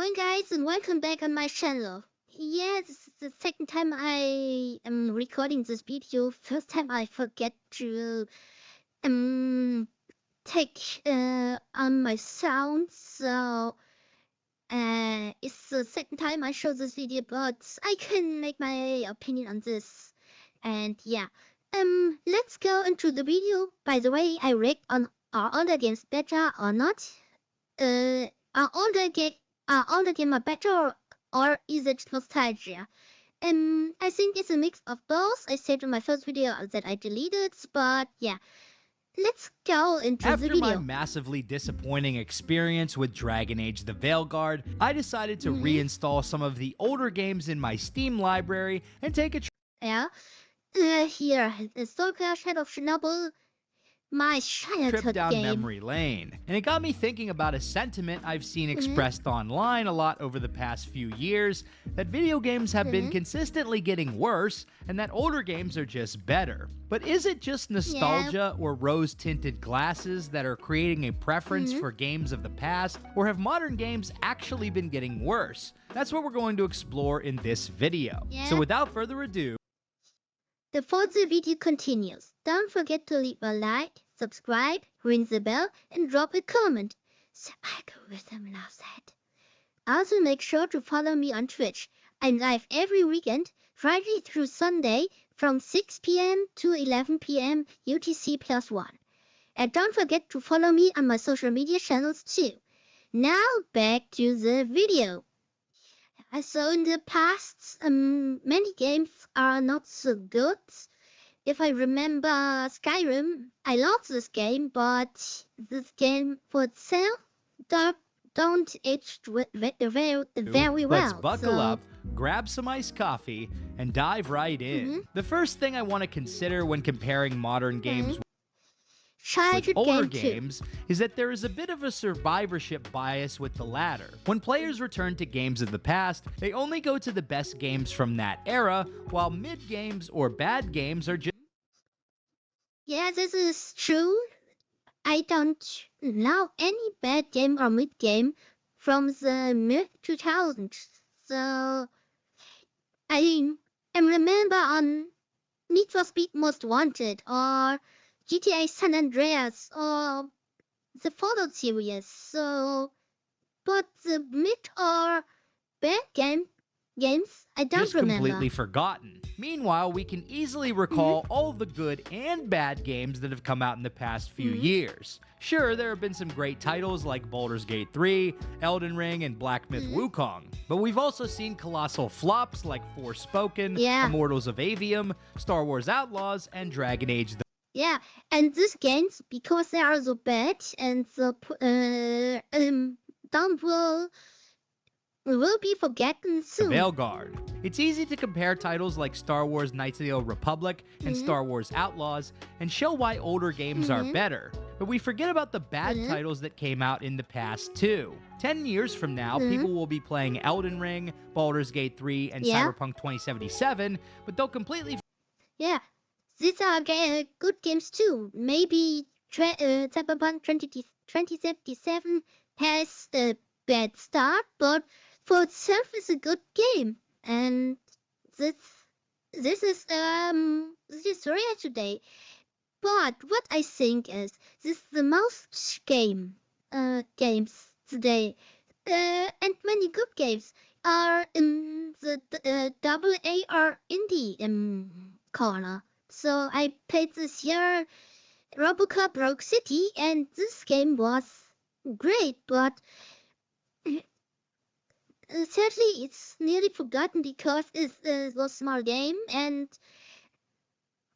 going guys and welcome back on my channel. Yeah, this is the second time I am recording this video. First time I forget to take on my sound, so it's the second time I show this video, but I can make my opinion on this. And yeah, let's go into the video. By the way, I read on are all the games better or not? Are all the games better, or is it nostalgia? I think it's a mix of both. I said in my first video that I deleted, but yeah, let's go into the After video. my massively disappointing experience with Dragon Age the Veilguard, I decided to reinstall some of the older games in my Steam library and take a Here, the Stalker Shadow of Chernobyl, my childhood trip down game. memory lane. And it got me thinking about a sentiment I've seen expressed online a lot over the past few years, that video games have been consistently getting worse and that older games are just better. But is it just nostalgia or rose-tinted glasses that are creating a preference for games of the past, or have modern games actually been getting worse? That's what we're going to explore in this video. So without further ado, Before the video continues, don't forget to leave a like, subscribe, ring the bell, and drop a comment. The algorithm loves that. Also make sure to follow me on Twitch. I'm live every weekend, Friday through Sunday, from 6 p.m. to 11 p.m. UTC+1. And don't forget to follow me on my social media channels too. Now back to the video. So in the past, many games are not so good. If I remember Skyrim, I love this game, but this game for itself don't age very well. let's buckle up, grab some iced coffee, and dive right in. The first thing I want to consider when comparing modern games with older games is that there is a bit of a survivorship bias with the latter. When players return to games of the past, they only go to the best games from that era, while mid games or bad games are just... Yeah, this is true. I don't know any bad game or mid game from the mid-2000s. So I remember on Need for Speed Most Wanted or GTA San Andreas or the Fallout series. So, but the mid or bad games, I don't just remember. Completely forgotten. Meanwhile, we can easily recall all the good and bad games that have come out in the past few years. Sure, there have been some great titles like Baldur's Gate 3, Elden Ring, and Black Myth Wukong, but we've also seen colossal flops like Forspoken, Immortals of Avium, Star Wars Outlaws, and Dragon Age the... Yeah, and these games, because they are so bad and so will be forgotten soon. Veilguard. It's easy to compare titles like Star Wars Knights of the Old Republic and Star Wars Outlaws and show why older games are better, but we forget about the bad titles that came out in the past too. 10 years from now, people will be playing Elden Ring, Baldur's Gate 3, and Cyberpunk 2077, but they'll completely... Yeah, these are good games too. Maybe Cyberpunk 2077 has a bad start, but for itself is a good game. And this is rare today. But what I think is this is the most games today, and many good games are in the AA or indie corner. So I played this year Robocop Rogue City, and this game was great, but sadly it's nearly forgotten because it was a small game, and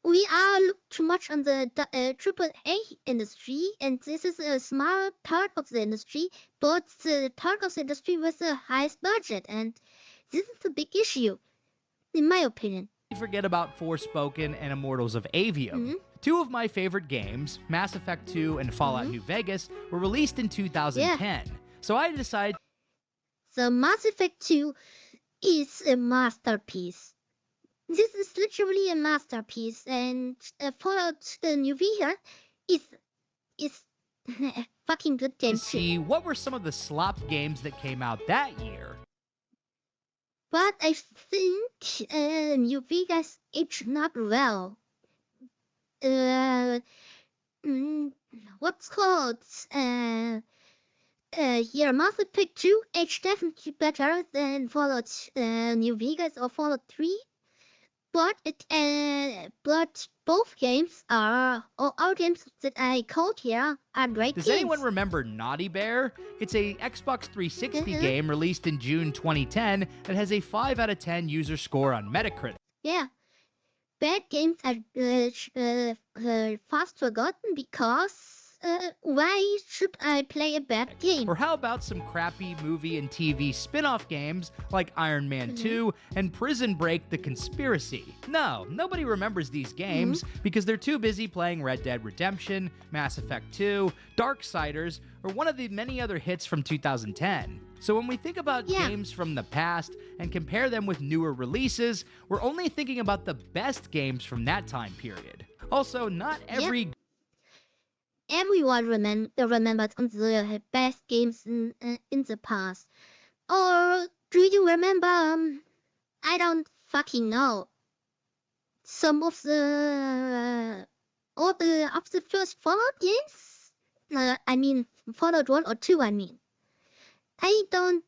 we are look too much on the AAA industry, and this is a small part of the industry, but the part of the industry with the highest budget, and this is a big issue, in my opinion. Forget about Forspoken and Immortals of Avium. Two of my favorite games, Mass Effect 2 and Fallout New Vegas, were released in 2010. So I decided... So Mass Effect 2 is a masterpiece. This is literally a masterpiece, and Fallout New Vegas is fucking good game to see what were some of the slop games that came out that year. But I think New Vegas aged not well. What's called Mass Effect 2 aged definitely better than Fallout New Vegas or Fallout 3. But both games are, or all games that I called here, are great games. Does anyone remember Naughty Bear? It's a Xbox 360 game released in June 2010 that has a 5 out of 10 user score on Metacritic. Yeah. Bad games are fast forgotten because why should I play a bad game? Or how about some crappy movie and TV spin-off games like Iron Man 2 and Prison Break: The Conspiracy? No, nobody remembers these games because they're too busy playing Red Dead Redemption, Mass Effect 2, Darksiders, or one of the many other hits from 2010. So when we think about games from the past and compare them with newer releases, we're only thinking about the best games from that time period. Also, not every... Everyone remembers the best games in the past. Or do you remember, I don't fucking know, some of the first Fallout games? I mean, Fallout 1 or 2, I mean. I don't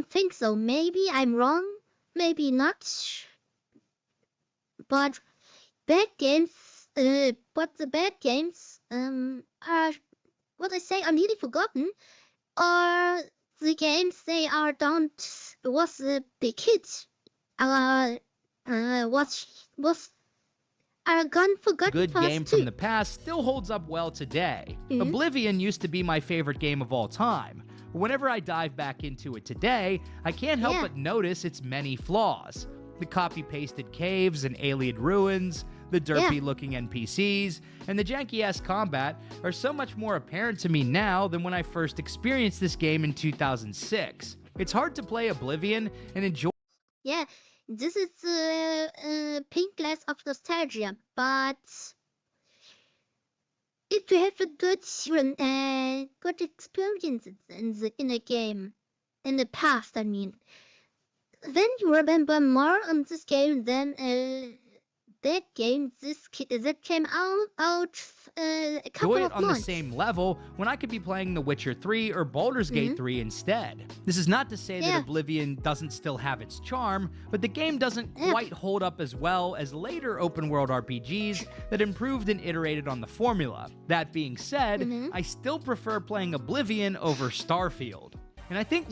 think so. Maybe I'm wrong, maybe not. But bad games, the bad games are what I say are nearly forgotten, or the games they are was the hit are gone forgotten. Good game from the past still holds up well today. Oblivion used to be my favorite game of all time. Whenever I dive back into it today, I can't help but notice its many flaws. The copy-pasted caves and alien ruins, the derpy-looking NPCs, and the janky-ass combat are so much more apparent to me now than when I first experienced this game in 2006. It's hard to play Oblivion and enjoy... Yeah, this is pink glass of nostalgia, but if you have a good experience in a game, in the past, I mean, then you remember more on this game than that game that came out a couple of months. on the same level when I could be playing The Witcher 3 or Baldur's Gate 3 instead. This is not to say that Oblivion doesn't still have its charm, but the game doesn't quite hold up as well as later open-world RPGs that improved and iterated on the formula. That being said, I still prefer playing Oblivion over Starfield. And I think...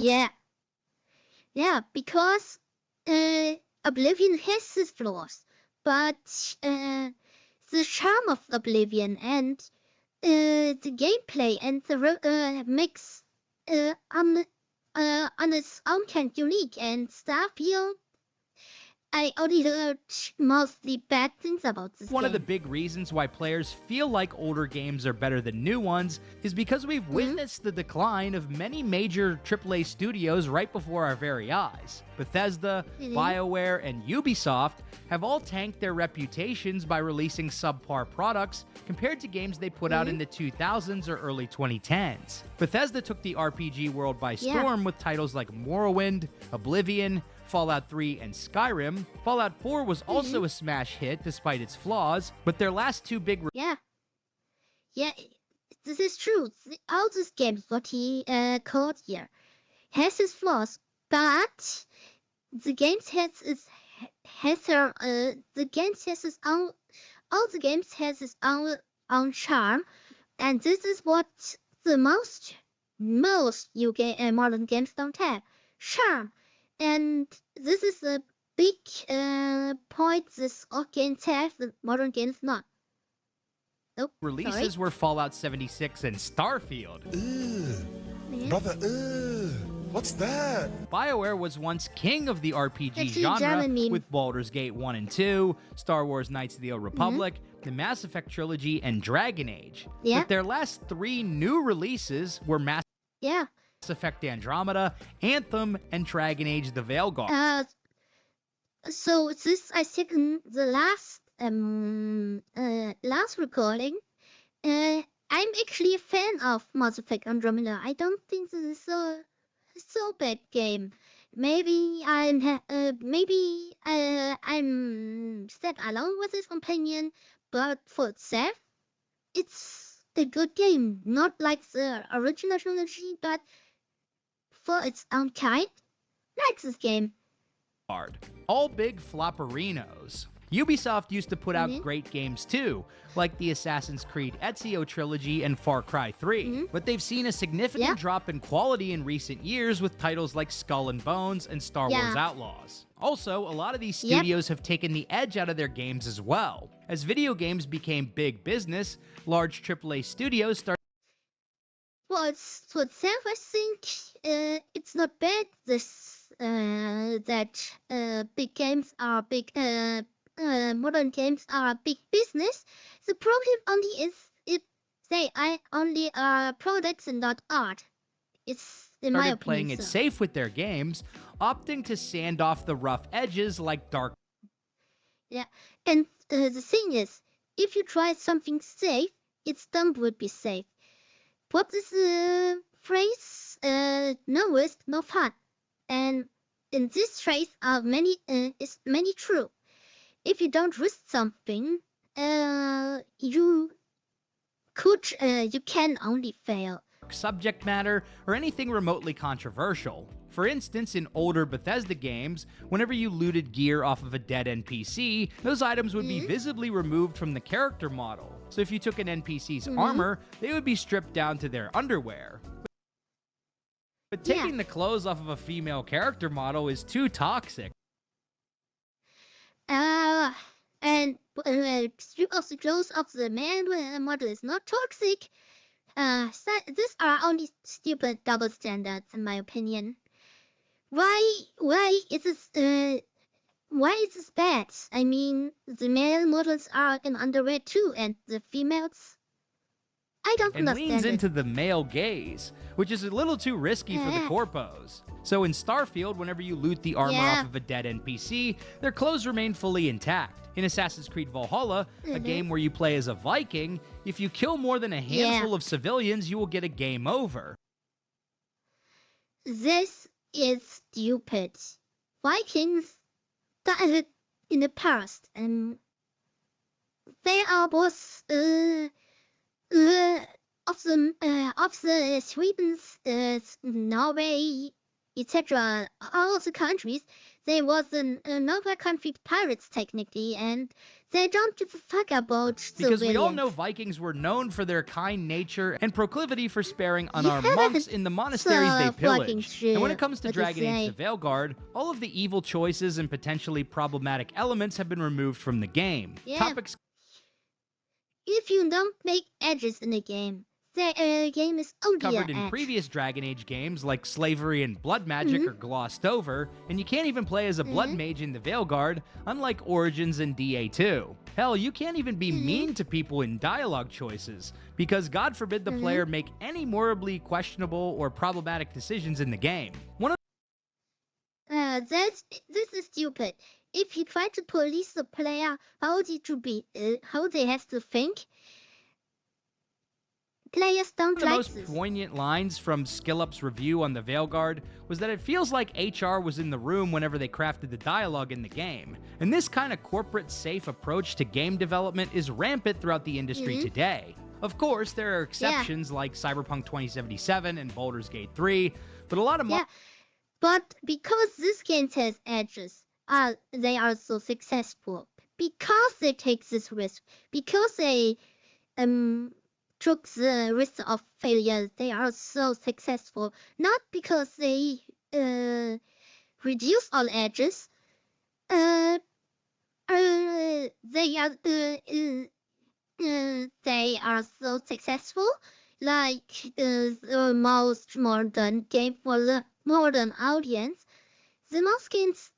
Yeah, because Oblivion has its flaws, but the charm of Oblivion and the gameplay and the mix on its own kind unique, and Starfield, I only heard mostly bad things about this One of the big reasons why players feel like older games are better than new ones is because we've witnessed the decline of many major AAA studios right before our very eyes. Bethesda, BioWare, and Ubisoft have all tanked their reputations by releasing subpar products compared to games they put out in the 2000s or early 2010s. Bethesda took the RPG world by storm with titles like Morrowind, Oblivion, Fallout 3, and Skyrim. Fallout 4 was also a smash hit despite its flaws, but their last two big... Yeah, this is true. All these games, what he called here, has its flaws, but the games has its own... All the games has its own charm, and this is what the most modern games don't have. Charm. And this is a big point this all games have, the modern games not. Nope. Releases were Fallout 76 and Starfield. Brother, what's that? BioWare was once king of the RPG genre with Baldur's Gate 1 and 2, Star Wars Knights of the Old Republic, the Mass Effect trilogy, and Dragon Age. But their last three new releases were Mass Effect Andromeda, Anthem, and Dragon Age The Veilguard. So this, I think, the last recording, I I'm actually a fan of Mass Effect Andromeda. I don't think this is so bad game. Maybe I'm set alone with this opinion, but for itself, it's a good game. Not like the original trilogy, but for its own kind, like this game. All big flopperinos. Ubisoft used to put out great games too, like the Assassin's Creed Ezio trilogy and Far Cry 3, but they've seen a significant drop in quality in recent years with titles like Skull and Bones and Star Wars Outlaws. Also, a lot of these studios have taken the edge out of their games as well. As video games became big business, large AAA studios started. Well, to itself, I think it's not bad. That big games are big. Modern games are big business. The problem only is if they are only products and not art. It's in my opinion. Playing it safe with their games, opting to sand off the rough edges like Dark. Yeah, and the thing is, if you try something safe, its done would be safe. What is the phrase? No risk, no fun. And in this phrase is many true. If you don't risk something, you can only fail. Subject matter or anything remotely controversial. For instance, in older Bethesda games, whenever you looted gear off of a dead NPC, those items would be visibly removed from the character model. So if you took an NPC's armor, they would be stripped down to their underwear. But taking the clothes off of a female character model is too toxic. And strip off the clothes of the man model is not toxic. These are only stupid double standards, in my opinion. Why is this bad? I mean, the male models are in underwear too, and the females. I don't understand. And leans into the male gaze, which is a little too risky for the corpos. So in Starfield, whenever you loot the armor off of a dead NPC, their clothes remain fully intact. In Assassin's Creed Valhalla, a game where you play as a Viking, if you kill more than a handful of civilians, you will get a game over. This is stupid. Vikings died in the past, and they are both of the Sweden, Norway, etc. All the countries, there was another country pirates technically, and they don't give a fuck about civilians. Because we all know Vikings were known for their kind nature and proclivity for sparing unarmed monks in the monasteries they pillaged. And when it comes to Dragon Age the Veilguard, all of the evil choices and potentially problematic elements have been removed from the game. Topics. If you don't make edges in the game, the game is only covered in previous Dragon Age games like slavery and blood magic are glossed over, and you can't even play as a blood mage in the Veilguard, unlike Origins and DA2. Hell, you can't even be mean to people in dialogue choices, because God forbid the player make any morally questionable or problematic decisions in the game. This is stupid. If you try to police the player how they have to think, players don't like this. One of the most poignant lines from SkillUp's review on the Veilguard was that it feels like HR was in the room whenever they crafted the dialogue in the game. And this kind of corporate safe approach to game development is rampant throughout the industry today. Of course, there are exceptions like Cyberpunk 2077 and Baldur's Gate 3, but a lot of but because this game has edges, they are so successful. Because they take this risk, because they took the risk of failure, they are so successful. Not because they reduce all edges. They are so successful, like the most modern game for the modern audience. The most games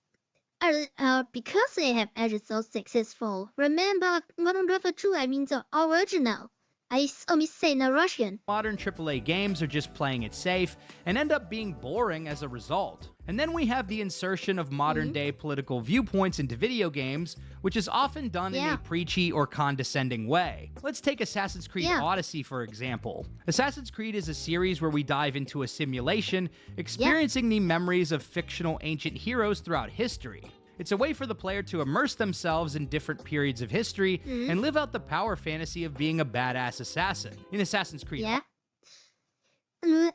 are because they have edges so successful. Remember Modern Warfare 2, I mean the original. I saw me say in a Russian. Modern AAA games are just playing it safe and end up being boring as a result. And then we have the insertion of modern-day political viewpoints into video games, which is often done in a preachy or condescending way. Let's take Assassin's Creed Odyssey, for example. Assassin's Creed is a series where we dive into a simulation, experiencing the memories of fictional ancient heroes throughout history. It's a way for the player to immerse themselves in different periods of history and live out the power fantasy of being a badass assassin. In Assassin's Creed...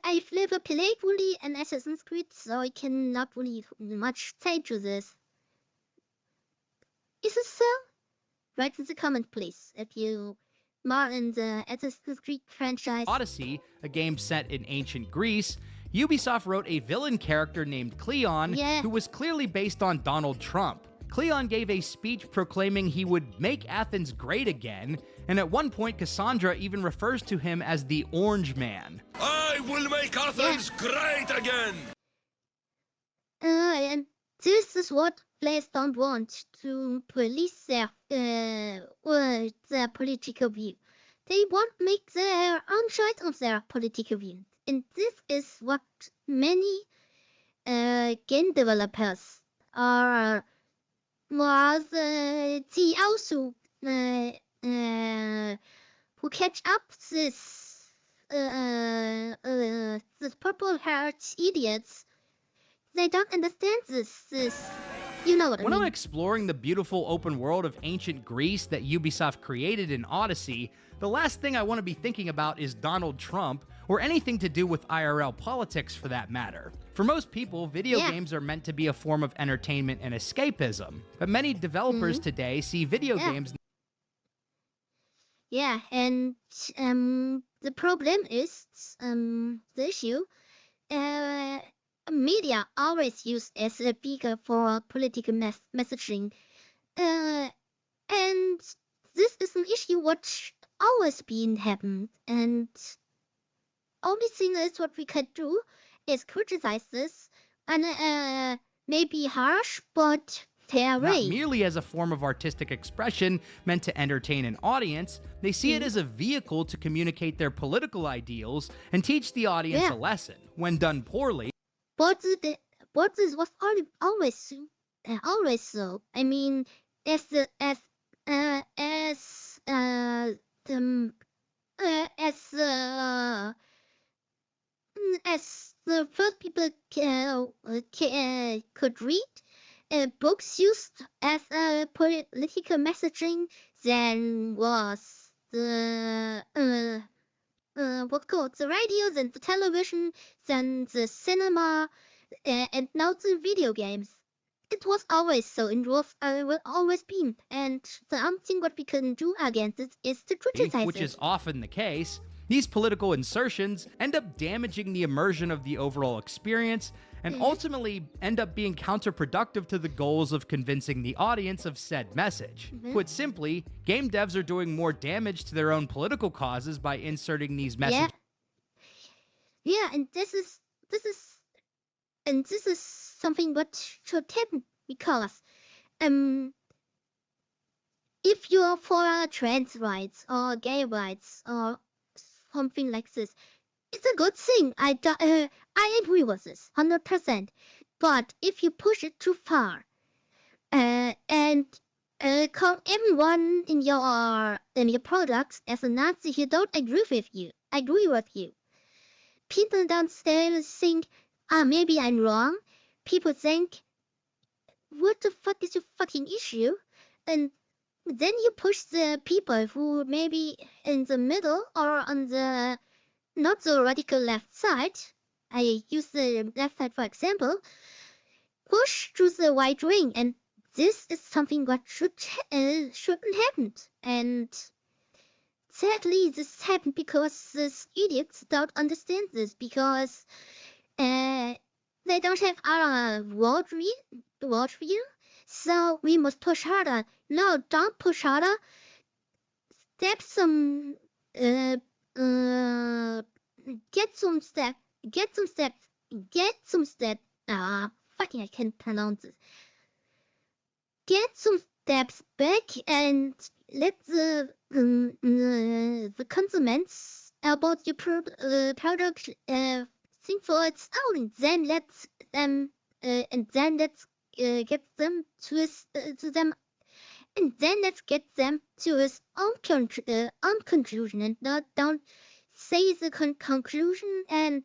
I've never played really an Assassin's Creed, so I cannot really much say to this. Is it so? Write in the comment, please, if you are in the Assassin's Creed franchise. Odyssey, a game set in ancient Greece, Ubisoft wrote a villain character named Cleon, who was clearly based on Donald Trump. Cleon gave a speech proclaiming he would make Athens great again, and at one point Cassandra even refers to him as the Orange Man. I will make Athens great again! And this is what players don't want, to police their political view. They want to make their own choice of their political view. And this is what many game developers are the also who catch up this purple-haired idiots. They don't understand this. You know what I mean. When I'm exploring the beautiful open world of ancient Greece that Ubisoft created in Odyssey, the last thing I want to be thinking about is Donald Trump, or anything to do with IRL politics for that matter. For most people, video games are meant to be a form of entertainment and escapism, but many developers today see video games... Yeah, and the problem is, the issue, media always used as a vehicle for political messaging, and this is an issue what always been happened, and only thing is what we can do is criticize this, and maybe harsh, but fair way. Not merely as a form of artistic expression meant to entertain an audience, they see it as a vehicle to communicate their political ideals and teach the audience a lesson. When done poorly... But this was always so. I mean, as the first people could read books used as political messaging, then was the the radio, then the television, then the cinema, and now the video games. It was always so, and will always be. And the only thing what we can do against it is to criticize which is often the case. These political insertions end up damaging the immersion of the overall experience and ultimately end up being counterproductive to the goals of convincing the audience of said message. Put simply, game devs are doing more damage to their own political causes by inserting these messages. Yeah, and this is something what should happen, because if you are for trans rights or gay rights or something like this, it's a good thing. I agree with this 100%. But if you push it too far, and call everyone in your products as a Nazi who don't agree with you, people don't think, maybe I'm wrong. People think, what the fuck is your fucking issue? And then you push the people who maybe in the middle or on the not so radical left side, I use the left side for example, push to the right wing, and this is something what shouldn't happen. And sadly, this happened because these idiots don't understand this, because they don't have our worldview. So we must push harder. No, don't push harder. Get some steps. Fucking I can't pronounce this. Get some steps back and let the the consumers about your product think for its own, and then let's get them to them, and then let's get them to his own conclusion, and not don't say the conclusion and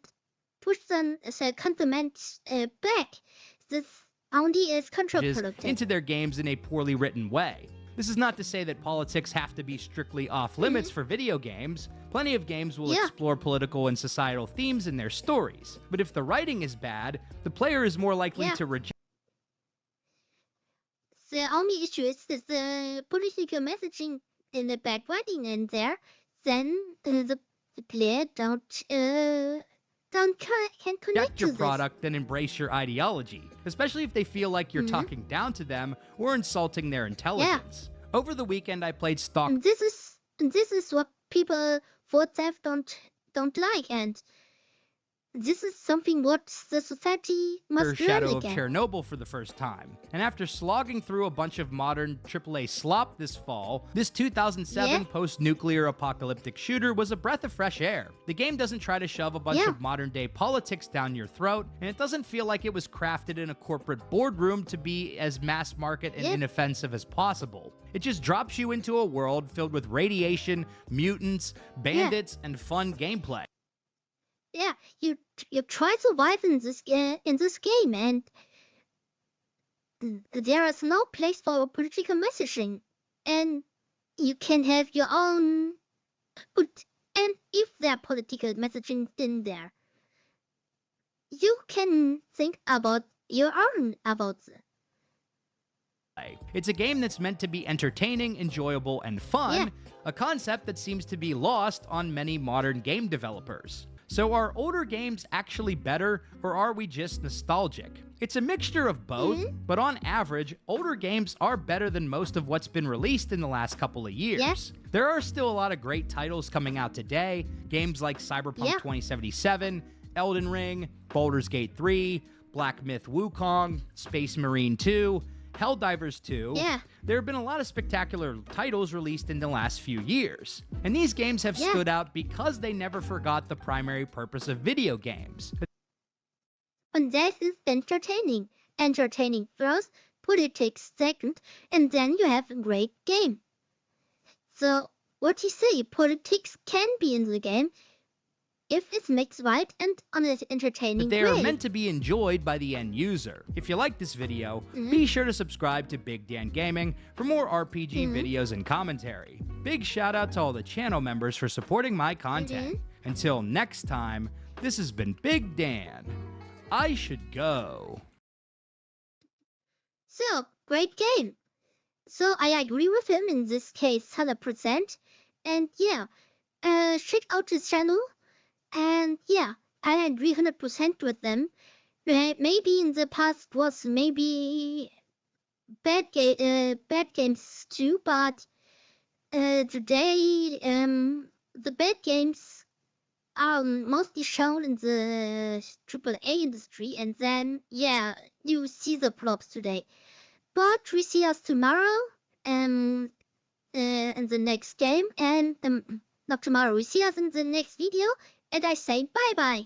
push them the consumers back. This only is counterproductive. Into their games in a poorly written way. This is not to say that politics have to be strictly off limits for video games. Plenty of games will explore political and societal themes in their stories. But if the writing is bad, the player is more likely to reject. The only issue is the political messaging in the bad writing in there, then the player can connect your to product and embrace your ideology, especially if they feel like you're talking down to them or insulting their intelligence. Over the weekend, I played Stalk. And this is what people for theft don't like, and this is something what the society must learn Shadow again. of Chernobyl for the first time. And after slogging through a bunch of modern AAA slop this fall, this 2007 post-nuclear apocalyptic shooter was a breath of fresh air. The game doesn't try to shove a bunch of modern-day politics down your throat, and it doesn't feel like it was crafted in a corporate boardroom to be as mass market and inoffensive as possible. It just drops you into a world filled with radiation, mutants, bandits, and fun gameplay. Yeah, you try to survive in this game, and there is no place for political messaging, and you can have your own. And if there are political messaging in there, you can think about your own about it. It's a game that's meant to be entertaining, enjoyable, and fun, a concept that seems to be lost on many modern game developers. So are older games actually better, or are we just nostalgic? It's a mixture of both, but on average, older games are better than most of what's been released in the last couple of years. There are still a lot of great titles coming out today, games like Cyberpunk 2077, Elden Ring, Baldur's Gate 3, Black Myth Wukong, Space Marine 2, Helldivers 2. There have been a lot of spectacular titles released in the last few years. And these games have stood out because they never forgot the primary purpose of video games. And that is entertaining. Entertaining first, politics second, and then you have a great game. So, what you say, politics can be in the game if it's mixed right and on an entertaining way. But they are meant to be enjoyed by the end user. If you like this video, be sure to subscribe to Big Dan Gaming for more RPG videos and commentary. Big shout out to all the channel members for supporting my content. Until next time, this has been Big Dan. I should go. So, great game. So, I agree with him in this case 100%. And check out his channel. And I agree 100% with them. Maybe in the past was maybe bad games too, but today the bad games are mostly shown in the AAA industry, and then you see the flops today. But we see us tomorrow in the next game, and not tomorrow. We see us in the next video. And I say bye-bye.